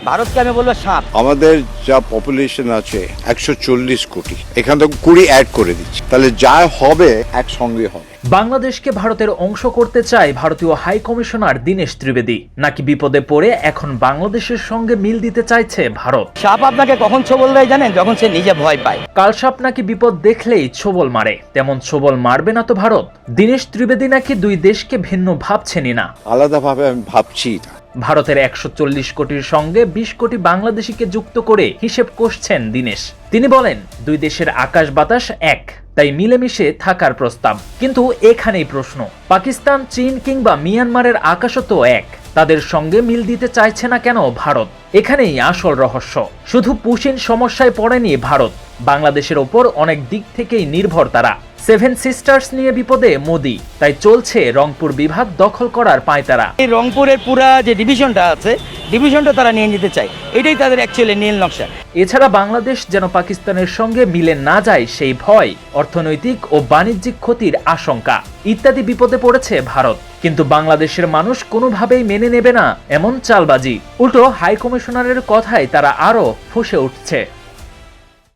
ভারতকে আমি বলবো সাপ। আমাদের যা পপুলেশন আছে 140 কোটি, এখান থেকে 20 অ্যাড করে দিচ্ছি, তাহলে যা হবে একসঙ্গে হবে। বাংলাদেশকে ভারতের অংশ করতে চায় ভারতীয় হাই কমিশনার দীনেশ ত্রিবেদী, নাকি বিপদে পড়ে এখন বাংলাদেশের সঙ্গে মিল দিতে চাইছে ভারত? সাপ আপনাকে কখন ছোবল দেয় জানেন? যখন সে নিজে ভয় পায়। কালসাপ নাকি বিপদ দেখলেই ছোবল মারে, তেমন ছোবল মারবে না তো ভারত? দীনেশ ত্রিবেদী নাকি দুই দেশকে ভিন্ন ভাবছেনই না। আলাদাভাবে আমি ভাবছি না। ভারতের 140 কোটির সঙ্গে 20 কোটি বাংলাদেশিকে যুক্ত করে হিসেব কষছেন দীনেশ। তিনি বলেন, দুই দেশের আকাশ বাতাস এক, তাই মিলেমিশে থাকার প্রস্তাব। কিন্তু এখানেই প্রশ্ন, পাকিস্তান, চীন কিংবা মিয়ানমারের আকাশও তো এক, তাদের সঙ্গে মিল দিতে চাইছে না কেন ভারত? এখানেই আসল রহস্য। শুধু পুশিন সমস্যায় পড়েনি ভারত, বাংলাদেশের ওপর অনেক দিক থেকেই নির্ভর তারা। সেভেন সিস্টার্স নিয়ে বিপদে মোদি, তাই চলছে রংপুর বিভাগ দখল করার পায়তারা। এই রংপুরের পুরা যে ডিভিশনটা আছে, ডিভিশনটা তারা নিয়ে নিতে চায়, এটাই তাদের অ্যাকচুয়ালি নীল নকশা। এছাড়া বাংলাদেশ যেন পাকিস্তানের সঙ্গে মিলে না যায় সেই ভয়, অর্থনৈতিক ও বাণিজ্যিক ক্ষতির আশঙ্কা ইত্যাদি বিপদে পড়েছে ভারত। কিন্তু বাংলাদেশের মানুষ কোনোভাবেই মেনে নেবে না এমন চালবাজি। উল্টো হাই কমিশনারের কথায় তারা আরও ফুঁসে উঠছে।